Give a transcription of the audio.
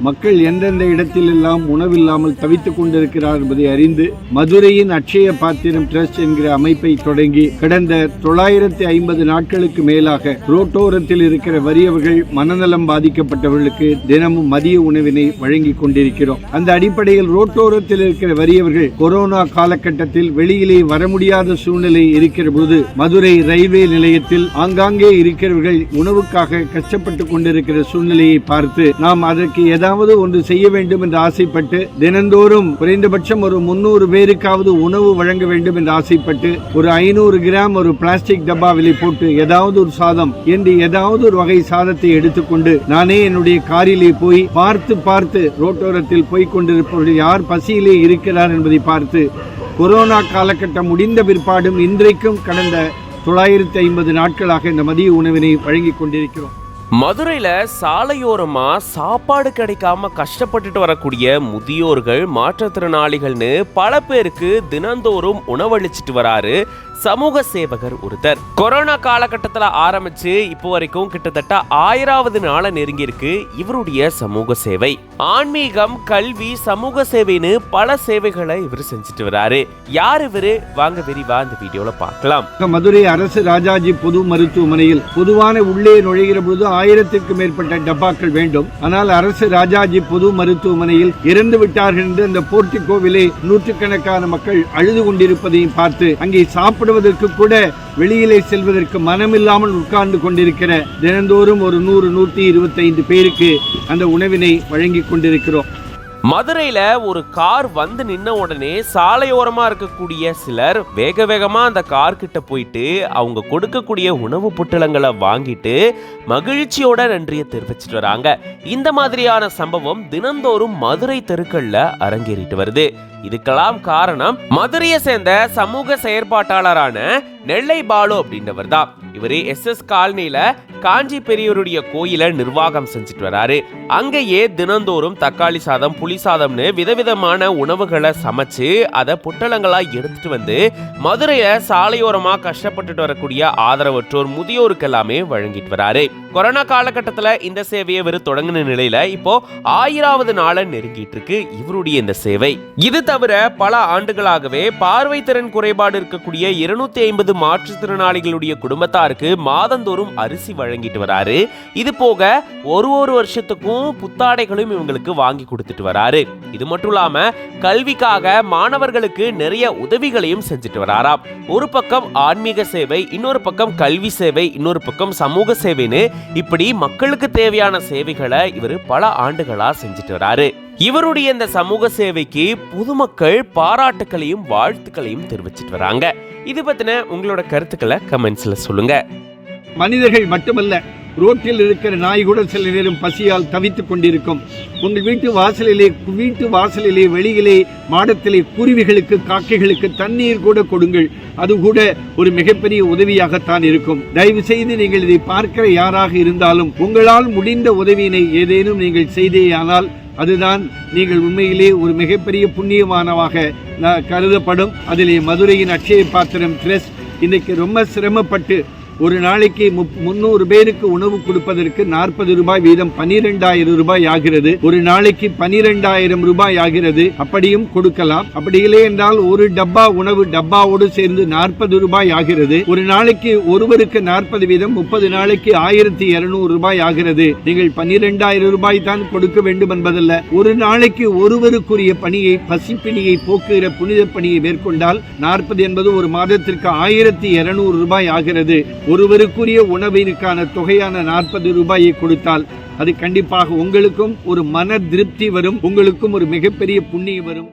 மக்கள் எந்தெந்த இடத்தில் எல்லாம் உணவில்லாமல் தவித்துக் கொண்டிருக்கிறார் என்பதை அறிந்து மதுரையின் அட்சய பாத்திரம் டிரஸ்ட் என்கிற அமைப்பை தொடங்கி கடந்த 950 நாட்களுக்கு மேலாக ரோட்டோரத்தில் இருக்கிற வறியவர்கள், மனநலம் பாதிக்கப்பட்டவர்களுக்கு தினமும் மதிய உணவினை வழங்கி கொண்டிருக்கிறோம். அந்த அடிப்படையில் ரோட்டோரத்தில் இருக்கிற வறியவர்கள் கொரோனா காலகட்டத்தில் வெளியிலே வர முடியாத சூழ்நிலை இருக்கிற போது மதுரை ரயில்வே நிலையத்தில் ஆங்காங்கே இருக்கிறவர்கள் உணவுக்காக கஷ்டப்பட்டுக் கொண்டிருக்கிற சூழ்நிலையை பார்த்து நாம் அதற்கு ஏதாவது ஒன்று செய்ய வேண்டும் என்று ஆசைப்பட்டு தினந்தோறும் குறைந்தபட்சம் ஒரு 300 பேருக்காவது உணவு வழங்க வேண்டும் என்று ஆசைப்பட்டு ஒரு 500 கிராம் ஒரு பிளாஸ்டிக் டப்பாவிலே போட்டு ஏதாவது ஒரு சாதம் என்று ஏதாவது ஒரு வகை சாதத்தை எடுத்துக்கொண்டு நானே என்னுடைய காரிலே போய் பார்த்து ரோட்டோரத்தில் போய் கொண்டிருப்பவர்கள் யார் பசியிலே இருக்கிறார் என்பதை பார்த்து கொரோனா காலகட்டம் முடிந்த பிற்பாடும் இன்றைக்கும் கடந்த 950 நாட்களாக இந்த மதிய உணவினை வழங்கி கொண்டிருக்கிறோம். மதுரையில சாலையோரமா சாப்பாடு கிடைக்காம கஷ்டப்பட்டுட்டு வரக்கூடிய முதியோர்கள், மாற்றுத்திறனாளிகள்னு பல பேருக்கு தினந்தோறும் உணவளிச்சிட்டு வராரு சமூக சேவகர் ஒருத்தர். கொரோனா காலகட்டத்தில் ஆரம்பிச்சு இப்போ வரைக்கும் கிட்டத்தட்ட 1000வது நாளை நெருங்கி இருக்கு இவருடைய சமூக சேவை. ஆன்மீகம், கல்வி, சமூக சேவைன்னு பல சேவைகளை இவர் செஞ்சுட்டு வராரு. யார் இவரு? வாங்க விரிவா இந்த வீடியோல பார்க்கலாம். மதுரை அரசு ராஜாஜி பொது மருத்துவமனையில் பொதுவான உள்ளே நுழைகிற பொழுது 1000க்கும் மேற்பட்ட டப்பாக்கள் வேண்டும். ஆனால் அரசு ராஜாஜி பொது மருத்துவமனையில் இறந்து விட்டார்கள் என்று அந்த போர்ட்டிகோவிலே நூற்றுக்கணக்கான மக்கள் அழுது கொண்டிருப்பதையும் பார்த்து அங்கே சாப்பிடுவதற்கு கூட வெளியிலே செல்வதற்கு மனமில்லாமல் உட்கார்ந்து கொண்டிருக்கிற தினந்தோறும் ஒரு 100-125 பேருக்கு அந்த உணவினை வழங்கி கொண்டிருக்கிறோம். மதுரையில ஒரு கார் வந்து நின்ன உடனே சாலையோரமா இருக்கக்கூடிய சிலர் வேகமா அந்த கார் கிட்ட போயிட்டு அவங்க கொடுக்கக்கூடிய உணவு பொட்டலங்களை வாங்கிட்டு மகிழ்ச்சியோட நன்றியை தெரிவிச்சிட்டு வராங்க. இந்த மாதிரியான சம்பவம் தினந்தோறும் மதுரை தெருக்கள்ல அரங்கேறிட்டு வருது. இதுக்கெல்லாம் காரணம் மதுரையை சேர்ந்த சமூக செயற்பாட்டாளரான நெல்லை பாலு அப்படின்றவர் தான். இவரு SS காலனியில காஞ்சி பெரியவருடைய கோயில நிர்வாகம் செஞ்சுட்டு வராரு. அங்கேயே தினந்தோறும் தக்காளி சாதம், புளி சாதம்னு விதவிதமான உணவுகளை சமைச்சு அதை பொட்டலங்களா எடுத்துட்டு வந்து மதுரையில சாலையோரமா கஷ்டப்பட்டுட்டு வரக்கூடிய ஆதரவற்றோர், முதியோருக்கு எல்லாமே வழங்கிட்டு வராரு. கொரோனா காலகட்டத்துல இந்த சேவையை இவர் தொடங்கின நிலையில இப்போ 1000வது நாளை நெருங்கிட்டு இருக்கு இவருடைய இந்த சேவை. இது தவிர பல ஆண்டுகளாகவே பார்வை திறன் குறைபாடு இருக்கக்கூடிய 250 மாற்றுத்திறனாளிகளுடைய குடும்பத்தாருக்கு மாதந்தோறும் அரிசி வழங்கிட்டு வராரு. இது போக ஒரு வருஷத்துக்கும் புத்தாடைகளும் இவங்களுக்கு வாங்கி கொடுத்துட்டு வராரு. இது மட்டும் இல்லாம கல்விக்காக மாணவர்களுக்கு நிறைய உதவிகளையும் செஞ்சுட்டு வராராம். ஒரு பக்கம் ஆன்மீக சேவை, இன்னொரு பக்கம் கல்வி சேவை, இன்னொரு பக்கம் சமூக சேவைன்னு இப்படி மக்களுக்கு தேவையான சேவைகளை இவர் பல ஆண்டுகளா செஞ்சுட்டு வராரு. இவருடைய இந்த சமூக சேவைக்கு பொதுமக்கள் பாராட்டுகளையும் வாழ்த்துக்களையும் தெரிவிச்சிட்டு வராங்க. இது பத்தின உங்களோட கருத்துக்களை கமெண்ட்ஸ்ல சொல்லுங்க. மனிதர்கள் மட்டுமல்ல, ரோட்டில் இருக்கிற நாய் கூட சில நேரம் பசியால் தவித்துக் கொண்டிருக்கும். உங்கள் வீட்டு வாசலிலே வெளியிலே மாடத்திலே குருவிகளுக்கு, காக்கைகளுக்கு தண்ணீர் கூட கொடுங்கள். அது கூட ஒரு மிகப்பெரிய உதவியாகத்தான் இருக்கும். தயவு செய்து நீங்கள் இதை பார்க்கிற யாராக இருந்தாலும் உங்களால் முடிந்த உதவியினை ஏதேனும் நீங்கள் செய்தேயானால் அதுதான் நீங்கள் உண்மையிலே ஒரு மிகப்பெரிய புண்ணியமானவாக கருதப்படும். அதிலே மதுரையின் அட்சய பாத்திரம் டிரஸ்ட் இன்னைக்கு ரொம்ப சிரமப்பட்டு ஒரு நாளைக்கு 300 பேருக்கு உணவு கொடுப்பதற்கு 40 ரூபாய் வீதம் 12,000 ரூபாய் ஆகிறது. ஒரு நாளைக்கு 12,000 ரூபாய் ஆகிறது. அப்படியும் கொடுக்கலாம். அப்படி இல்லை என்றால் ஒரு டப்பா உணவு டப்பாவோடு சேர்ந்து 40 ரூபாய் ஆகிறது. ஒரு நாளைக்கு ஒருவருக்கு 40 வீதம் 30 நாளைக்கு 1200 ரூபாய் ஆகிறது. நீங்கள் 12,000 ரூபாய் தான் கொடுக்க வேண்டும் என்பதல்ல. ஒரு நாளைக்கு ஒருவருக்குரிய பணியை, பசிப்பிணியை போக்குகிற புனித பணியை மேற்கொண்டால் 40 என்பது ஒரு மாதத்திற்கு 1200 ரூபாய் ஆகிறது. ஒருவருக்குரிய உணவிற்கான தொகையான 40 ரூபாயை கொடுத்தால் அது கண்டிப்பாக உங்களுக்கும் ஒரு மன திருப்தி வரும், உங்களுக்கும் ஒரு மிகப்பெரிய புண்ணியம் வரும்.